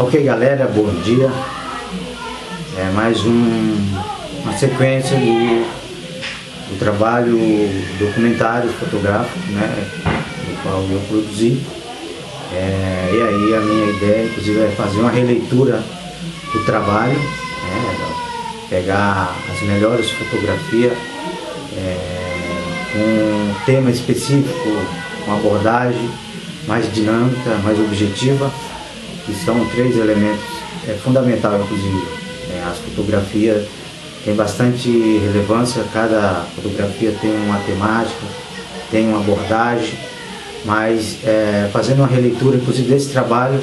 Ok, galera, bom dia. É mais uma sequência do trabalho documentário fotográfico, né, do qual eu produzi. E aí a minha ideia, inclusive, é fazer uma releitura do trabalho, né, pegar as melhores fotografias com um tema específico, uma abordagem mais dinâmica, mais objetiva, que são 3 elementos fundamentais, inclusive. As fotografias têm bastante relevância, cada fotografia tem uma temática, tem uma abordagem, mas fazendo uma releitura, inclusive, desse trabalho,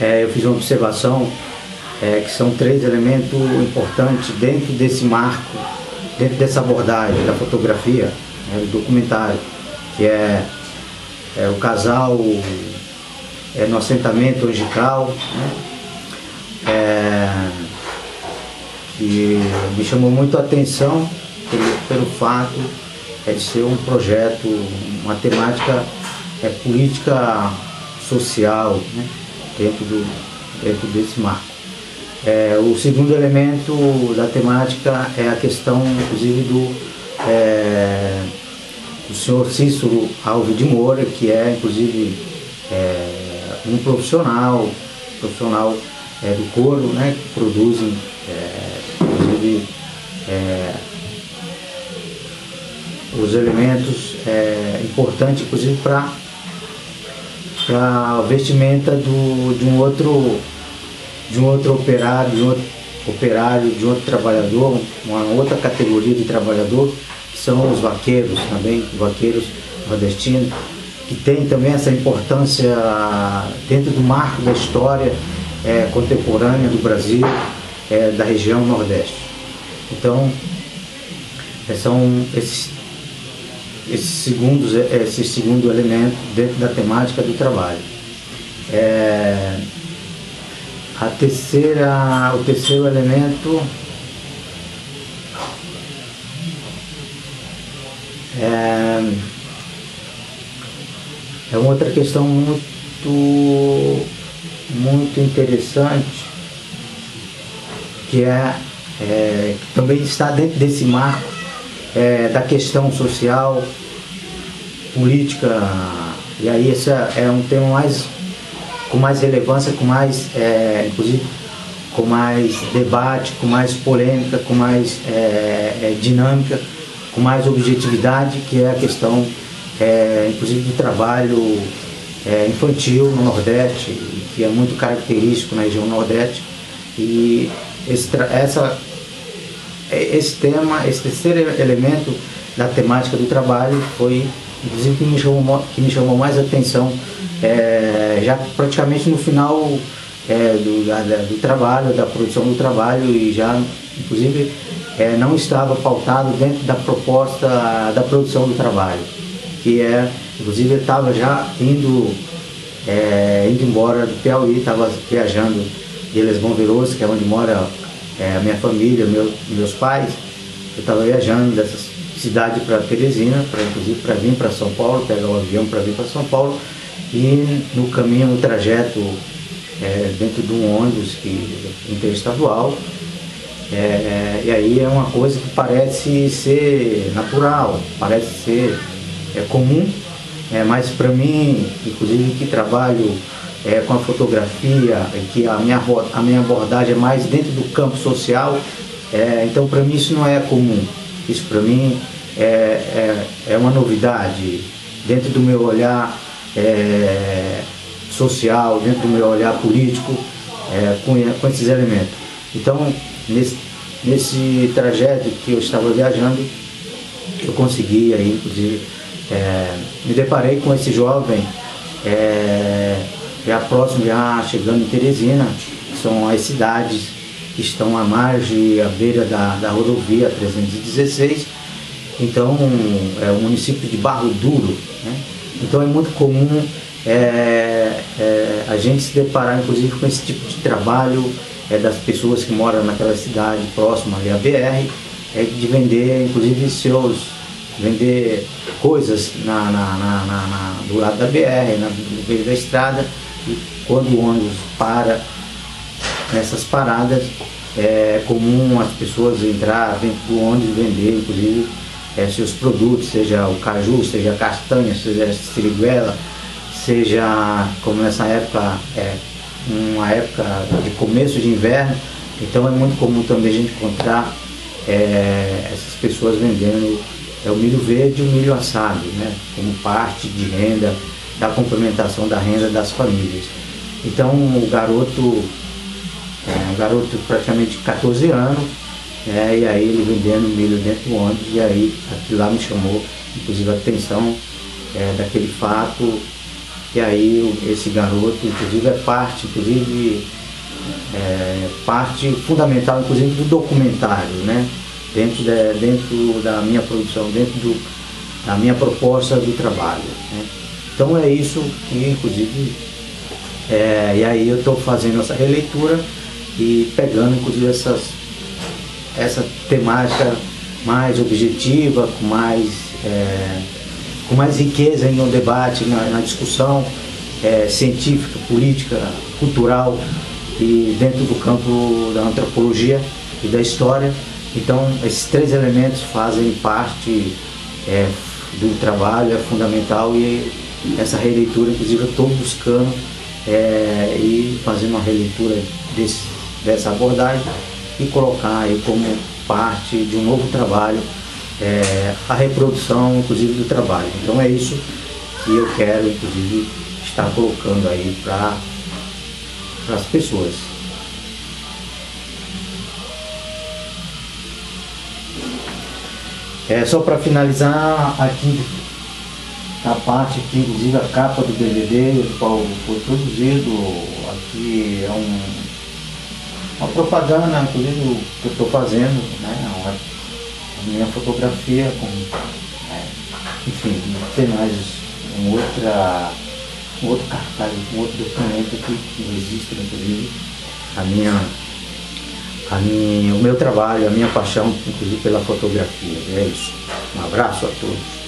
eu fiz uma observação que são 3 elementos importantes dentro desse marco, dentro dessa abordagem da fotografia, do documentário, que é o casal no assentamento angical, né? Que me chamou muito a atenção pelo fato de ser um projeto, uma temática política social, né? dentro desse marco. O segundo elemento da temática é a questão, inclusive, do senhor Cícero Alves de Moura, que é, inclusive, um profissional do couro, né, que produzem, inclusive, os elementos importantes, inclusive, para a vestimenta de um outro operário, de outro trabalhador, uma outra categoria de trabalhador, que são os vaqueiros também, vaqueiros nordestinos, que tem também essa importância dentro do marco da história contemporânea do Brasil, da região Nordeste. Então, são esses segundo elemento dentro da temática do trabalho. O terceiro elemento é uma outra questão muito interessante, que também está dentro desse marco da questão social, política, e aí esse é um tema com mais relevância, inclusive com mais debate, com mais polêmica, com mais dinâmica, com mais objetividade, que é a questão inclusive do trabalho infantil no Nordeste, que é muito característico na região Nordeste. E esse terceiro elemento da temática do trabalho foi, inclusive, que me chamou mais atenção, já praticamente no final do trabalho, da produção do trabalho, e já, inclusive, não estava pautado dentro da proposta da produção do trabalho, que inclusive, eu estava já indo embora do Piauí, estava viajando de Lesbos Veloso, que é onde mora a minha família, meus pais. Eu estava viajando dessa cidade para Teresina, inclusive para vir para São Paulo, pegar o avião para vir para São Paulo, e no caminho, no trajeto, dentro de um ônibus interestadual, e aí é uma coisa que parece ser natural, parece ser comum, mas para mim, inclusive, que trabalho com a fotografia, que a minha abordagem é mais dentro do campo social, então para mim isso não é comum. Isso para mim é uma novidade dentro do meu olhar social, dentro do meu olhar político, com esses elementos. Então, nesse trajeto que eu estava viajando, eu consegui aí, inclusive, me deparei com esse jovem já próximo, já chegando em Teresina, que são as cidades que estão à margem, à beira da rodovia 316. Então, é o município de Barro Duro, né? Então é muito comum a gente se deparar, inclusive, com esse tipo de trabalho das pessoas que moram naquela cidade próxima ali à BR, de vender, inclusive, vender coisas do lado da BR, no meio da estrada, E quando o ônibus para, nessas paradas, é comum as pessoas entrar dentro do ônibus e vender, inclusive, seus produtos, seja o caju, seja a castanha, seja a siriguela, seja, como nessa época, uma época de começo de inverno, então é muito comum também a gente encontrar essas pessoas vendendo o milho verde e o milho assado, né, como parte de renda, da complementação da renda das famílias. Então o garoto, um garoto praticamente de 14 anos, e aí ele vendendo milho dentro do ônibus, e aí aquilo lá me chamou inclusive a atenção daquele fato. E aí esse garoto inclusive é parte, parte fundamental inclusive do documentário, né? Dentro da minha produção, dentro da minha proposta do trabalho, né? Então é isso que inclusive, e aí eu estou fazendo essa releitura e pegando inclusive essa temática mais objetiva, com mais riqueza no debate, na discussão científica, política, cultural e dentro do campo da antropologia e da história. Então esses três elementos fazem parte do trabalho, é fundamental, e essa releitura inclusive eu estou buscando e fazendo uma releitura dessa abordagem e colocar aí como parte de um novo trabalho a reprodução inclusive do trabalho. Então é isso que eu quero inclusive estar colocando aí para as pessoas. Só para finalizar aqui a parte aqui, inclusive a capa do DVD, o qual foi produzido aqui, uma propaganda inclusive que eu estou fazendo, né? A minha fotografia com, enfim, tem mais um outro cartaz, um outro documento aqui que registra inclusive o meu trabalho, a minha paixão inclusive pela fotografia. É isso. Um abraço a todos.